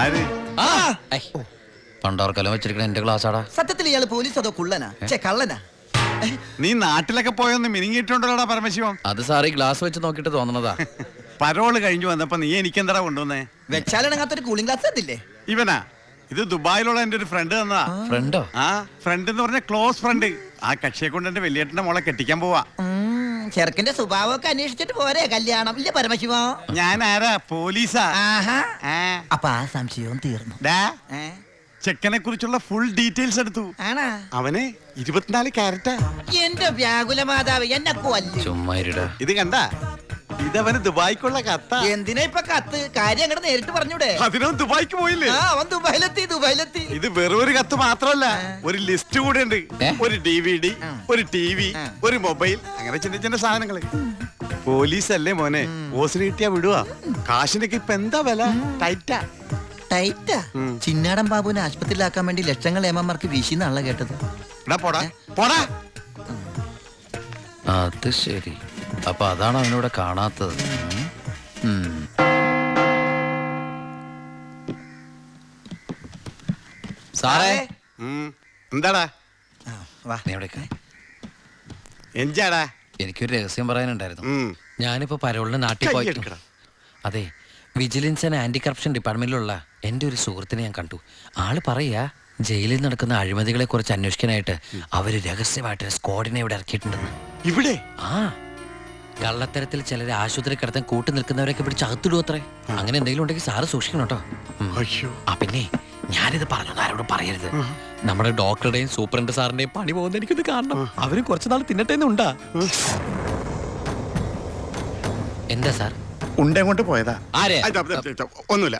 ആര്? പണ്ടോർക്കലം വെച്ചിരിക്കണ എന്റെ ക്ലാസ്സാടാ. സത്യത്തിൽ ഇയാള് പോലീസ് അതോ കുള്ളനാ കള്ളനാ? നീ നാട്ടിലൊക്കെ പോയൊന്ന് മിനിങ്ങിയിട്ടുണ്ടല്ലോടാ പരമശിവം. അത് സാറ് ഈ ഗ്ലാസ് വെച്ച് നോക്കിട്ട് തോന്നണതാ. പരോള് കഴിഞ്ഞു വന്നപ്പോ നീ എനിക്കെന്താ കൊണ്ടുവന്നേ? വെച്ചാലിണങ്ങാത്തൊരു കൂളിംഗ് ഗ്ലാസ് തന്നില്ലേ? ഇവനാ? ഇത് ദുബായിലുള്ള എന്റെ ഒരു ഫ്രണ്ട് തന്നതാ. ഫ്രണ്ടോ? ആ ഫ്രണ്ട് എന്ന് പറഞ്ഞ ക്ലോസ് ഫ്രണ്ട്. ആ കക്ഷിയെ കൊണ്ട് എന്റെ വലിയേട്ടന്റെ മോളെ കെട്ടിക്കാൻ പോവാ. ചെറുക്കന്റെ സ്വഭാവമൊക്കെ അന്വേഷിച്ചിട്ട് പോരെ കല്യാണം? ഇല്ല പരമശിവ, ഞാൻ ആരാ? പോലീസാ. അപ്പൊ ആ സംശയവും തീർന്നു. ചെക്കനെ കുറിച്ചുള്ള ഫുൾ ഡീറ്റെയിൽസ് എടുത്തു. ആണാ? അവന് 24 ക്യാരറ്റാ. എന്റെ വ്യാകുല മാതാവ്, എന്നെ കൊല്ലും. ചുമ്മാ ഇരുടാ. ഇത് കണ്ട, ഇതവന് ദുബായിക്കുള്ള കത്ത. എന്തിനാ ഇപ്പൊ കത്ത്? കാര്യം അങ്ങോട്ട് നേരിട്ട് പറഞ്ഞൂടെ? അതിനും ദുബായിക്ക് പോയില്ലേ? അവൻ ദുബായിലെത്തി. ഇത് വെറും ഒരു കത്ത് മാത്രമല്ല, ഒരു ലിസ്റ്റ് കൂടെ ഉണ്ട്. ഒരു DVD, ഒരു TV, ഒരു മൊബൈൽ, അങ്ങനെ ചിന്ന ചിന്ന സാധനങ്ങള്. പോലീസ് അല്ലേ മോനെ, ഓസിന് കിട്ടിയാ വിടുവാ. കാശിനൊക്കെ ഇപ്പൊ എന്താ വില? ടൈറ്റാ. ചിന്നാടൻ ബാബുവിനെ ആശുപത്രിയിലാക്കാൻ വേണ്ടി ലക്ഷങ്ങൾ ഏമാർക്ക് വീശിന്നാണല്ലോ കേട്ടത്. പോടാ. അത് ശരി, അപ്പൊ അതാണ് അവനോട് കാണാത്തത്. സാറേ. എന്താടാ? നീ എവിടേക്കാ? എന്താടാ? എനിക്കൊരു രഹസ്യം പറയാനുണ്ടായിരുന്നു. ഞാനിപ്പോ പരോളിന് നാട്ടിൽ പോയി. അതെ, വിജിലൻസ് ആൻഡ് ആന്റി കറപ്ഷൻ ഡിപ്പാർട്ട്മെന്റിലുള്ള എൻ്റെ ഒരു സുഹൃത്തിനെ ഞാൻ കണ്ടു. ആള് പറയാ ജയിലിൽ നടക്കുന്ന അഴിമതികളെ കുറിച്ച് അന്വേഷിക്കാനായിട്ട് അവര് രഹസ്യമായിട്ട് സ്ക്വാഡിനെ ഇവിടെ ഇറക്കിയിട്ടുണ്ടെന്ന്. ഇവിടെ? ആ, കള്ളത്തരത്തിൽ ചിലരെ ആശുപത്രി കിടത്താൻ കൂട്ടി നിൽക്കുന്നവരൊക്കെ പിടിച്ച് അകത്തിടും അത്രേ. അങ്ങനെ എന്തെങ്കിലും ഉണ്ടെങ്കിൽ സാറ് സൂക്ഷിക്കണം കേട്ടോ. ആ പിന്നെ ഞാനിത് പറഞ്ഞു, ആരോടും പറയരുത്. നമ്മുടെ ഡോക്ടറുടെയും സൂപ്രണ്ട് സാറിന്റെയും പണി പോകുന്ന എനിക്കിത് കാണണം. അവരും കുറച്ചുനാൾ തിന്നട്ടേന്നുണ്ടാ. എന്താ സാർ? ഉണ്ടെങ്ങോട്ട് പോയതാ? ആരെ? ഒന്നുമില്ല.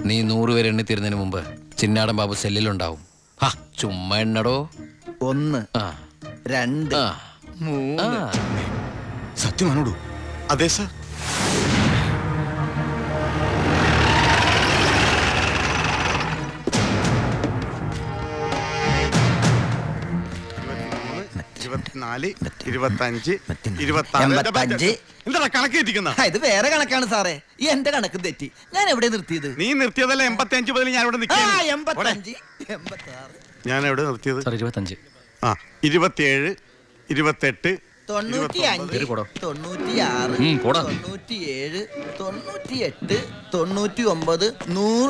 നീ 100 പേര് എണ്ണി തീരുന്നതിന് മുമ്പ് ചിന്നാടൻ ബാബു സെല്ലിലുണ്ടാവും. ചുമ്മാ എണ്ണടോ. 1 2 3. സത്യമാണോടൂ? അതെ സാർ. എന്താ കണക്ക് തെറ്റിക്കുന്ന? ഇത് വേറെ കണക്കാണ് സാറേ. എന്റെ കണക്ക് തെറ്റി. ഞാൻ എവിടെ നിർത്തിയത്? നീ നിർത്തിയതല്ല 85 മുതൽ ഞാൻ ഇവിടെ നിൽക്കുന്നു. 85 86. ഞാൻ എവിടെ നിർത്തിയത്? 25. 27 28 95 96 97 98 99 100.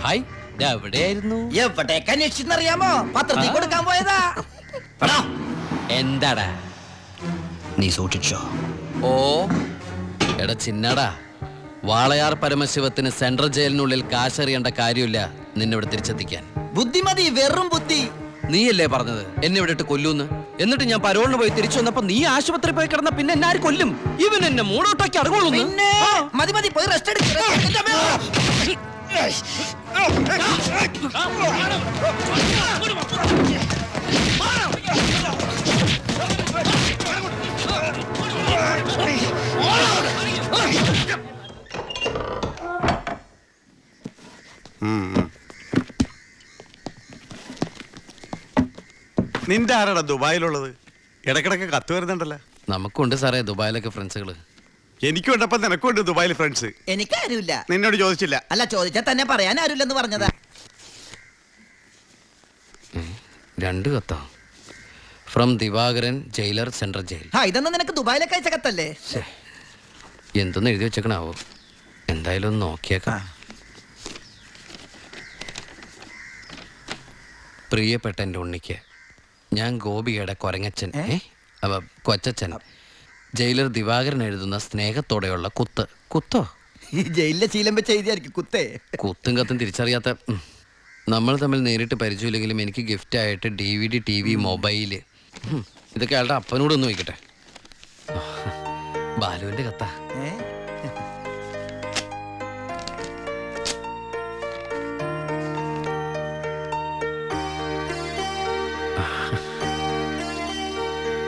ഹായ്, എവിടെയായിരുന്നു? എവിടേക്ക് അന്വേഷിച്ചെന്നറിയാമോ? പത്രത്തിൽ കൊടുക്കാൻ പോയതാ. എന്താടാ? നീ സൂക്ഷിച്ചോ? ഓ എടാ ചിന്നടാ, വാളയാർ പരമശിവത്തിന് സെൻട്രൽ ജയിലിനുള്ളിൽ കാശറിയേണ്ട കാര്യമില്ല നിന്നിവിടെ തിരിച്ചെത്തിക്കാൻ. ബുദ്ധിമതി, വെറും ബുദ്ധി. നീയല്ലേ പറഞ്ഞത് എന്നെ ഇവിടെ ഇട്ട് കൊല്ലൂന്ന്? എന്നിട്ട് ഞാൻ പരോളിന് പോയി തിരിച്ചു വന്നപ്പോ നീ ആശുപത്രി പോയി കിടന്ന പിന്നെ എന്നെ ആര് കൊല്ലും? ഇവൻ എന്നെ മൂടോട്ടാക്കി അടങ്ങുള്ളൂ. മതി മതി, പോയി റെസ്റ്റ് എടുക്ക. നിന്റെ ആരാടാ ദുബായിലുള്ളത്? ഇടക്കിടക്ക് കത്ത് വരുന്നുണ്ടല്ലോ. നമുക്കുണ്ട് സാറേ ദുബായിലൊക്കെ ഫ്രണ്ട്സുകള്. എനിക്കുണ്ടപ്പോ നിനക്കുണ്ട് ദുബായിൽ ഫ്രണ്ട്സ്. എനിക്കാരുമില്ല. നിന്നോട് ചോദിച്ചില്ല? അല്ല, ചോദിച്ചാൽ തന്നെ പറയാൻ ആരുമില്ലെന്ന് പറഞ്ഞതാ. 2 കത്താ. From Divakaran, jailer, central jail. ഇതൊന്നും നിനക്ക് ദുബായിലൊക്കെ അയച്ച കത്തല്ലേ? എന്തൊന്ന് എഴുതി വെച്ചേക്കണാവോ? എന്തായാലും ഒന്ന് നോക്കിയേക്കാം. പ്രിയപ്പെട്ട എൻ്റെ ഉണ്ണിക്ക്, ഞാൻ ഗോപിയുടെ കൊരങ്ങച്ചൻ, കൊച്ചച്ചൻ, ജയിലർ ദിവാകരൻ എഴുതുന്ന സ്നേഹത്തോടെയുള്ള കുത്ത്. കുത്തോ? ഈ ജയിലിലെ ശീലം വെച്ച് എഴുതിയായിരിക്കും കുത്തേ. കുത്തും കത്തും തിരിച്ചറിയാത്ത നമ്മൾ തമ്മിൽ നേരിട്ട് പരിചയമില്ലെങ്കിലും എനിക്ക് ഗിഫ്റ്റായിട്ട് DVD, TV, മൊബൈല്, ഇതൊക്കെ അയാളുടെ അപ്പനോടൊന്ന് വയ്ക്കട്ടെ. ബാലുവിന്റെ കത്ത.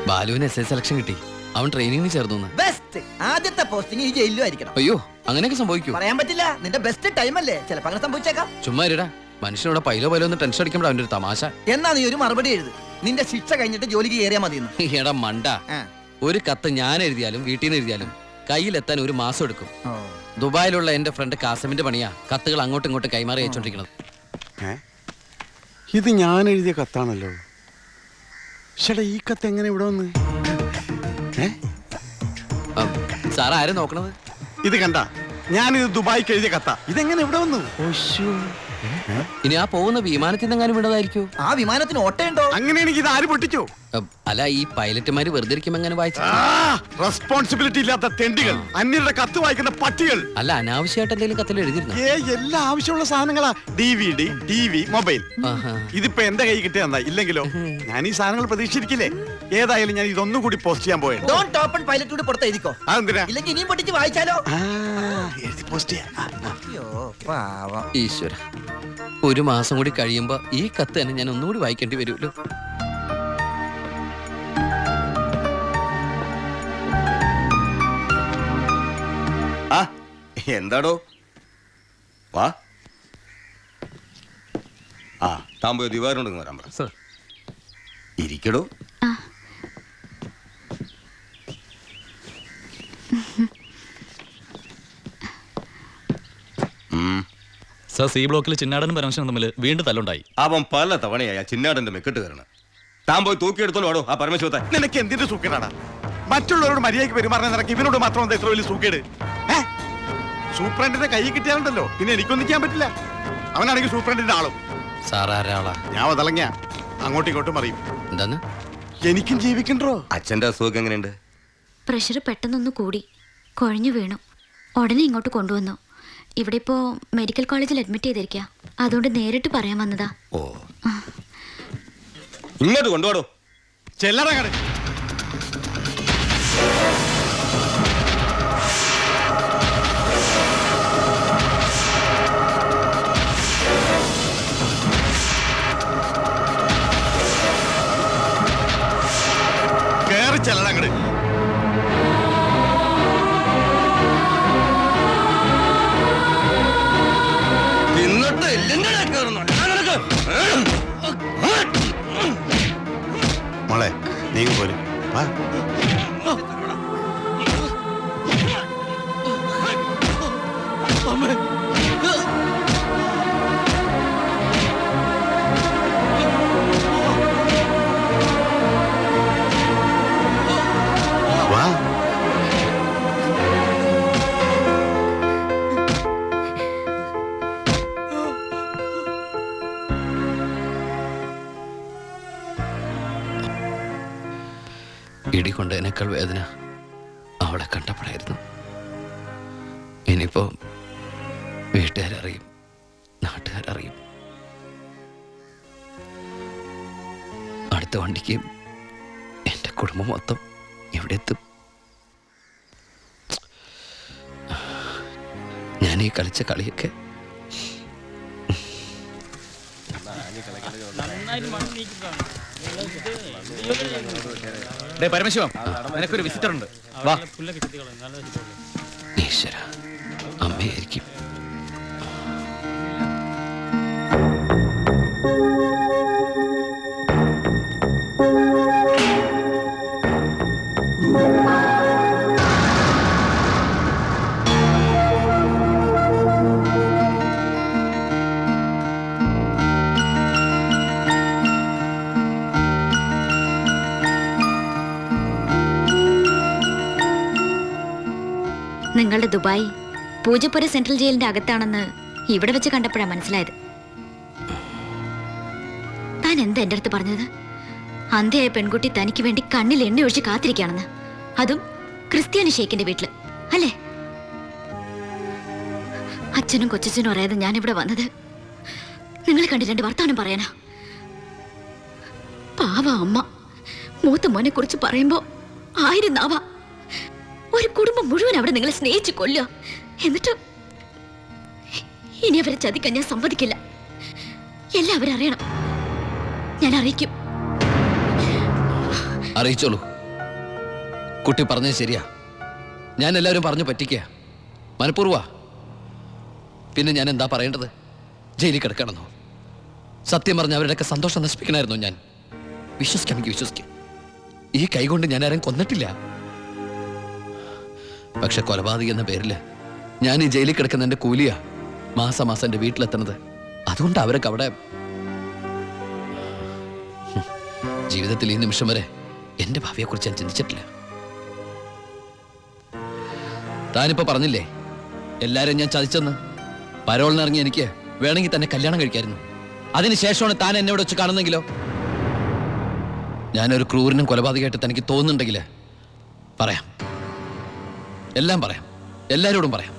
ബാലുവിന് SS സെലക്ഷൻ കിട്ടി. അവൻ ട്രെയിനിങ്ങിന് ചേർന്നു. ബെസ്റ്റ്. ആദ്യത്തെ പോസ്റ്റിംഗ് ഈ ജയിലിലും ആയിരിക്കണം. അയ്യോ, അങ്ങനെയൊക്കെ സംഭവിക്കൂ? പറയാൻ പറ്റില്ല. നിന്റെ ബെസ്റ്റ് ടൈം അല്ലേ, ചിലപ്പോ അങ്ങനെ സംഭവിച്ചേക്കാം. ചുമ്മാ ഇരടാ, മനുഷ്യനോട് പൈലോ ഒന്ന് ടെൻഷൻ അടിക്കുമ്പോൾ അവൻ്റെ ഒരു തമാശ. എന്നാ നീ ഒരു മറുപടി എഴുത്. നിന്റെ ശിക്ഷ കഴിഞ്ഞിട്ട് ജോലിക്ക് കയറിയാ മതിയെന്ന്. എടാ മണ്ട, ഒരു കത്ത് ഞാൻ എഴുതിയാലും വീട്ടിൽ നിന്ന് എഴുതിയാലും കയ്യിലെത്താൻ ഒരു മാസം എടുക്കും. ദുബായിലുള്ള എന്റെ ഫ്രണ്ട് കാസമിന്റെ പണിയാ കത്തുകൾ അങ്ങോട്ടും ഇങ്ങോട്ടും കൈമാറി അയച്ചോണ്ടിരിക്കുന്നത്. ഇത് ഞാൻ എഴുതിയ കത്താണല്ലോ. ചേട്ടാ, ഈ കത്ത് എങ്ങനെ ഇവിടെ വന്ന്? സാർ ആരും നോക്കണത്? ഇത് കണ്ട, ഞാനിത് ദുബായിക്ക് എഴുതിയ കത്ത. ഇതെങ്ങനെ ഇവിടെ വന്നു? ഇനി ആ പോകുന്ന വിമാനത്തിൽ നിന്നെങ്ങാനും വിടതായിരിക്കോ? ആ വിമാനത്തിന് ഓട്ടയുണ്ടോ? അങ്ങനെയാണെങ്കിൽ ഇത് ആര് പൊട്ടിച്ചോ? അല്ല, ഈ പൈലറ്റുമാര് വെറുതെ ഇരിക്കും എങ്ങനെ വായിച്ചു? റെസ്പോൺസിബിലിറ്റി ഇല്ലാത്ത തെണ്ടികൾ, അന്യരുടെ കത്ത് വായിക്കുന്ന പട്ടികൾ. അല്ല, അനാവശ്യമായിട്ട് എന്തെങ്കിലും കത്തിൽ എഴുതിയിരുന്നു? എല്ലാ ആവശ്യമുള്ള സാധനങ്ങളാ. DVD, TV, mobile. ഇതിപ്പോ എന്റെ കൈ കിട്ടിയ ഇല്ലെങ്കിലോ? ഞാൻ ഈ സാധനങ്ങൾ പ്രതീക്ഷിച്ചിരിക്കില്ലേ? ഏതായാലും ഞാൻ ഇതൊന്നും കൂടി പോസ്റ്റ് ചെയ്യാൻ പോയത്. ഡോണ്ട് ഓപ്പൺ പൈലറ്റ് കൂടി പുറത്ത് എഴുതിക്കോ. അതെന്തിനാ? ഇല്ലെങ്കിൽ ഇനിയും പൊട്ടിച്ച് വായിച്ചാലോ? എഴുതി പോസ്റ്റ് ചെയ്യാം. അയ്യോ പാവം. ഈശ്വര, ഒരു മാസം കൂടി കഴിയുമ്പോ ഈ കത്ത് തന്നെ ഞാൻ ഒന്നുകൂടി വായിക്കേണ്ടി വരുമല്ലോ. എന്താടോ? വാ. താൻ പോയി ദിവാരുണ്ടെന്ന് വരാൻ പറ. ഇരിക്കടോ. സർ, സി ബ്ലോക്കിൽ ചിന്നാടനും പരമശിവനും തമ്മിൽ വീണ്ടും തല്ലുണ്ടായി. അവൻ പല തവണയായി ചിന്നാടന്റെ മെക്കെട്ട് കയറണം. താൻ പോയി തൂക്കിയെടുത്തോളൂ ആടോ ആ പരമശിവത്തെ. നിനക്ക് എന്തിന്റെ സൂക്കേടാണ്? മറ്റുള്ളവരോട് മര്യാദയ്ക്ക് പെരുമാറുന്ന നിനക്ക് ഇവനോട് മാത്രം എന്താ ഇത്ര വലിയ സൂക്കേട്? സൂപ്രണ്ടിന്റെ കൈ കിട്ടിയാലുണ്ടല്ലോ പിന്നെ എനിക്കൊന്നും ചെയ്യാൻ പറ്റില്ല. അവനാണെങ്കിൽ സൂപ്രണ്ടിന്റെ ആളും. സാറാരാളാ? ഞാൻ വതളങ്ങിയ അങ്ങോട്ടും ഇങ്ങോട്ടും അറിയും. എന്താന്ന്? എനിക്കും ജീവിക്കണ്ടോ? അച്ഛന്റെ അസുഖം എങ്ങനെയുണ്ട്? പ്രഷർ പെട്ടെന്നൊന്ന് കൂടി കുഴഞ്ഞു വീണു. ഉടനെ ഇങ്ങോട്ട് കൊണ്ടുവന്നു. ഇവിടെ ഇപ്പോ മെഡിക്കൽ കോളേജിൽ അഡ്മിറ്റ് ചെയ്തിരിക്കുക. അതുകൊണ്ട് നേരിട്ട് പറയാൻ വന്നതാ. ഓ, ഇങ്ങോട്ട് കൊണ്ടുപോടോ. ചെല്ലട കട. കേറി ചെല്ലട അങ്ങട്. മോളെ, നീ പോരും. വാ. ഇടി കൊണ്ടതിനേക്കാൾ വേദന അവളെ കണ്ടപ്പോഴായിരുന്നു. ഇനിയിപ്പോ വീട്ടുകാരറിയും, നാട്ടുകാരറിയും. അടുത്ത വണ്ടിക്ക് എൻ്റെ കുടുംബം മൊത്തം എവിടെ എത്തും? ഞാൻ ഈ കളിച്ച കളിയൊക്കെ പരമശിവം, നിനക്കൊരു വിസിറ്റർ ഉണ്ട്. വാ. ഈശ്വര, അമ്മയായിരിക്കും. നിങ്ങളുടെ ദുബായ് പൂജപ്പുര സെൻട്രൽ ജയിലിന്റെ അകത്താണെന്ന് ഇവിടെ വെച്ച് കണ്ടപ്പോഴാണ് മനസ്സിലായത്. താൻ എന്താ എൻ്റെ അടുത്ത് പറഞ്ഞത്? അന്ധയായ പെൺകുട്ടി തനിക്ക് വേണ്ടി കണ്ണിൽ എണ്ണ ഒഴിച്ച് കാത്തിരിക്കുകയാണെന്ന്. അതും ക്രിസ്ത്യാനി ഷേഖിന്റെ വീട്ടില്, അല്ലേ? അച്ഛനും കൊച്ചച്ഛനും അറിയാതെ ഞാൻ ഇവിടെ വന്നത് നിങ്ങളെ കണ്ട് രണ്ട് വർത്താനം പറയാനാ. പാവ അമ്മ മൂത്ത മോനെ കുറിച്ച് പറയുമ്പോ 1000 നാവ. ഒരു കുടുംബം മുഴുവൻ അവിടെ നിങ്ങളെ സ്നേഹിച്ചു കൊല്ലുക. എന്നിട്ട് ഇനി അവരെ ചതിക്കാൻ ഞാൻ സമ്മതിക്കില്ല. എല്ലാവരും അറിയണം. ഞാൻ അറിയിക്കും. അറിയിച്ചോളൂ. കുട്ടി പറഞ്ഞത് ശരിയാ. ഞാൻ എല്ലാവരും പറഞ്ഞു പറ്റിക്കുക, മനഃപൂർവ്വ. പിന്നെ ഞാൻ എന്താ പറയേണ്ടത്? ജയിലിൽ കിടക്കണമെന്നോ? സത്യം പറഞ്ഞ അവരുടെയൊക്കെ സന്തോഷം നശിപ്പിക്കണമായിരുന്നു ഞാൻ. വിശ്വസിക്കാമെങ്കിൽ വിശ്വസിക്കാം. ഈ കൈ കൊണ്ട് ഞാൻ ആരും കൊന്നിട്ടില്ല. പക്ഷെ കൊലപാതകി എന്ന പേരില് ഞാൻ ഈ ജയിലിൽ കിടക്കുന്ന എന്റെ കൂലിയാ മാസം മാസം എന്റെ വീട്ടിലെത്തുന്നത്. അതുകൊണ്ട് അവരൊക്കെ അവിടെ ജീവിതത്തിൽ ഈ നിമിഷം വരെ എന്റെ ഭാവിയെ കുറിച്ച് ഞാൻ ചിന്തിച്ചിട്ടില്ല. താനിപ്പോ പറഞ്ഞില്ലേ എല്ലാരും ഞാൻ ചതിച്ചെന്ന്. പരോളിനിറങ്ങി എനിക്ക് വേണമെങ്കിൽ തന്നെ കല്യാണം കഴിക്കായിരുന്നു. അതിനുശേഷമാണ് താൻ എന്നെ ഇവിടെ വെച്ച് കാണുന്നെങ്കിലോ? ഞാനൊരു ക്രൂരനും കൊലപാതകമായിട്ട് തനിക്ക് തോന്നുന്നുണ്ടെങ്കിൽ പറയാം, എല്ലാം പറയാം, എല്ലാരോടും പറയാം.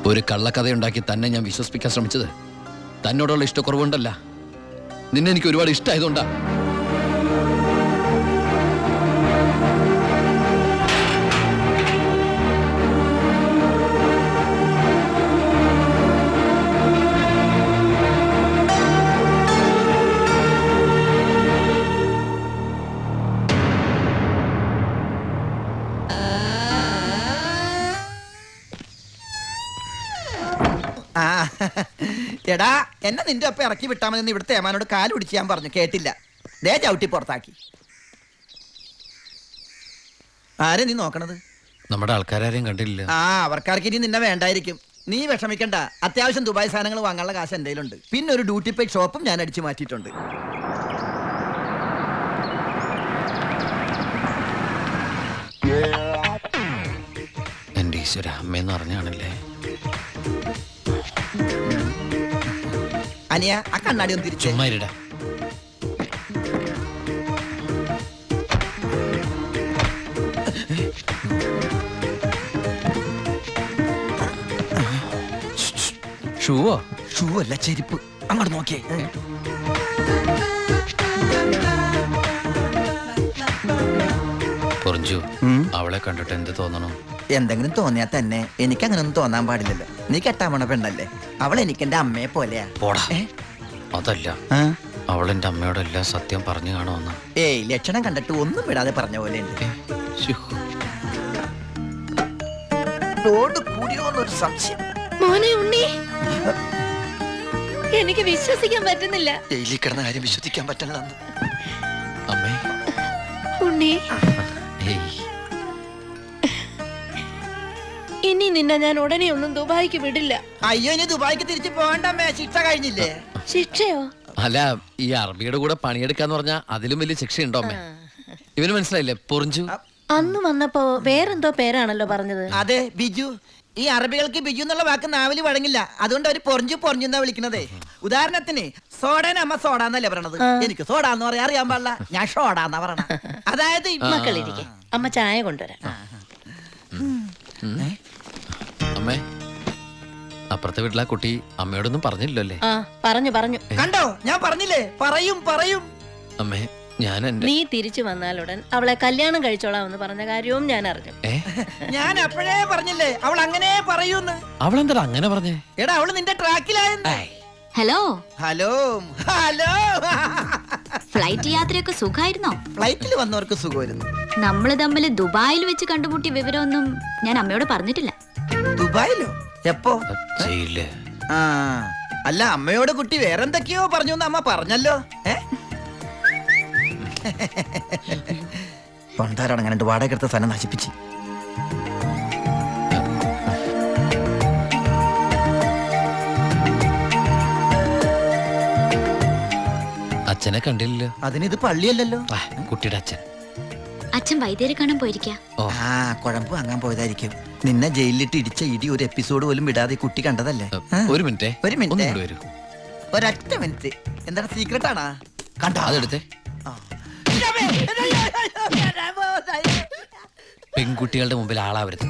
ഒരു കള്ളക്കഥയുണ്ടാക്കി തന്നെ ഞാൻ വിശ്വസിപ്പിക്കാൻ ശ്രമിച്ചത് തന്നോടുള്ള ഇഷ്ടക്കുറവുണ്ടല്ല, നിന്നെ എനിക്ക് ഒരുപാട് ഇഷ്ടമായതുകൊണ്ടാ. ആ എടാ, എന്നെ നിന്റെ ഒപ്പം ഇറക്കി വിട്ടാൽ മതി. ഇവിടുത്തെ ഏമാനോട് കാല് പിടിച്ച് ഞാൻ പറഞ്ഞു, കേട്ടില്ല. ദേ ചവിട്ടി പുറത്താക്കി. ആരെ നീ നോക്കണത്? നമ്മുടെ ആൾക്കാരെയും കണ്ടില്ല. ആ, അവർക്കാർക്ക് ഇനി നിന്നെ വേണ്ടായിരിക്കും. നീ വിഷമിക്കണ്ട, അത്യാവശ്യം ദുബായ് സാധനങ്ങൾ വാങ്ങാനുള്ള കാശ് എൻ്റെ കയ്യിലുണ്ട്. പിന്നെ ഒരു ഡ്യൂട്ടി പെയ്ഡ് ഷോപ്പും ഞാൻ അടിച്ചു മാറ്റിയിട്ടുണ്ട്. എന്റെ ഈശ്വര, അമ്മയെന്ന് പറഞ്ഞാണല്ലേ. അനിയ, ആ കണ്ണാടി ഒന്ന് തിരിച്ചു. ചുമ്മാരിടാ. ഷൂവോ? ഷൂ അല്ല, ചെരുപ്പ്. അങ്ങോട്ട് നോക്കിയേ. പൊറിഞ്ചു, അവളെ കണ്ടിട്ട് എന്ത് തോന്നണം? എന്തെങ്കിലും തോന്നിയാ തന്നെ എനിക്ക് അങ്ങനൊന്നും തോന്നാൻ പാടില്ലല്ലോ. നീ കെട്ടാമണ പെണ്ണല്ലേ. അവൾ എനിക്ക് എന്റെ അമ്മയെ പോലെയാ. പോടാ. അതല്ല, അവൾ എന്റെ അമ്മയോട് എല്ലാം സത്യം പറഞ്ഞു കാണുമെന്ന്. ഏയ്, ലക്ഷണം കണ്ടിട്ട് ഒന്നും വിടാതെ പറഞ്ഞ പോലെ ഉണ്ട്. കൂടിയോന്നൊരു സംശയം. മോനെ ഉണ്ണി, എനിക്ക് വിശ്വസിക്കാൻ പറ്റുന്നില്ല. ജയിലിൽ കിടന്ന കാര്യം വിശ്വസിക്കാൻ പറ്റില്ല. അമ്മേ. ഉണ്ണി, ഏയ്, ഇനി നിന്നെ ഞാൻ ഉടനെ ഒന്നും ദുബായിക്ക് വിടില്ല. അയ്യോ, ഇനി ദുബായിക്ക് തിരിച്ചു പോകണ്ടമ്മേ, ശിക്ഷ കഴിഞ്ഞില്ലേ? ശിക്ഷയോ? അല്ല, ഈ അറബിയുടെ കൂടെ പണിയെടുക്കാന്ന് പറഞ്ഞാ അതിലും വലിയ ശിക്ഷയുണ്ടോ അമ്മേ? ഇവന് മനസ്സിലായില്ലേ പൊറിഞ്ചു? അന്ന് വന്നപ്പോ വേറെന്തോ പേരാണല്ലോ പറഞ്ഞത്. അതെ, ബിജു. ഈ അറബികൾക്ക് ബിജു എന്നുള്ള വാക്ക് നാവില് വഴങ്ങില്ല. അതുകൊണ്ട് അവര് പൊറിഞ്ചു പൊറിഞ്ഞുന്നാ വിളിക്കണതേ. ഉദാഹരണത്തിന് സോഡേനെ അമ്മ സോഡാന്നല്ലേ പറയണത്. എനിക്ക് സോഡാന്ന് പറയാൻ അറിയാൻ പാടില്ല, ഞാൻ ഷോഡാന്നാ പറയണ. അതായത് മക്കളിരിക്കെ, അമ്മ ചായ കൊണ്ടുവരാം. അമ്മേ, അപ്പുറത്തെ വീട്ടിലെ ആ കുട്ടി അമ്മയോടൊന്നും പറഞ്ഞില്ലല്ലോ അല്ലേ? ആ, പറഞ്ഞു പറഞ്ഞു. കണ്ടോ, ഞാൻ പറഞ്ഞില്ലേ, പറയും പറയും. അമ്മേ, ഞാൻ എന്റെ നീ തിരിച്ചു വന്നാലുടൻ അവളെ കല്യാണം കഴിച്ചോളാമെന്ന് പറഞ്ഞ കാര്യവും ഞാൻ അറിഞ്ഞു. ഞാൻ അപ്പോഴേ പറഞ്ഞില്ലേ അവൾ അങ്ങനെ പറയൂന്ന്. അവളെന്താ അങ്ങനെ പറഞ്ഞേ? എടാ, അവള് നിന്റെ ട്രാക്കിലായെന്ന്. Hello hello hello. ഫ്ലൈറ്റ് യാത്രയൊക്കെ സുഖമായിരുന്നോ? ഫ്ലൈറ്റിൽ വന്നവർക്ക് സുഖമായിരുന്നു. നമ്മള് തമ്മിൽ ദുബായിൽ വെച്ച് കണ്ടുമുട്ടിയ വിവരമൊന്നും ഞാൻ അമ്മയോട് പറഞ്ഞിട്ടില്ല. ദുബായിലോ? എപ്പോ? ജയില്. ആ, അല്ല, അമ്മയോട് കുട്ടി വേറെന്തൊക്കെയോ പറഞ്ഞു എന്ന് അമ്മ പറഞ്ഞല്ലോ. പണ്ടാരാണ് അങ്ങനെ വാടക എടുത്ത സ്ഥലം നശിപ്പിച്ച്. അച്ഛനെ കണ്ടില്ലല്ലോ. അതിനിത് പള്ളിയല്ലല്ലോ. കുട്ടിയുടെ അച്ഛൻ. അച്ഛൻ വൈദ്യരെ കാണാൻ പോയിരിക്കാ. ആ, കുഴമ്പ് വാങ്ങാൻ പോയതായിരിക്കും. നിന്നെ ജയിലിലിട്ട് ഇടിച്ച ഇടി ഒരു എപ്പിസോഡ് പോലും വിടാതെ കുട്ടി കണ്ടതല്ലേ. ഒരു മിനിറ്റ്, ഒരു മിനിറ്റ്, ഒന്ന് ഇങ്ങോട്ട് വരൂ. ഒരൊറ്റ മിനിറ്റ്. എന്താണ് സീക്രട്ട് ആണാ? കണ്ടോ? അതെടുത്തേ. പെൺകുട്ടികളുടെ മുമ്പിൽ ആളാവരുത്.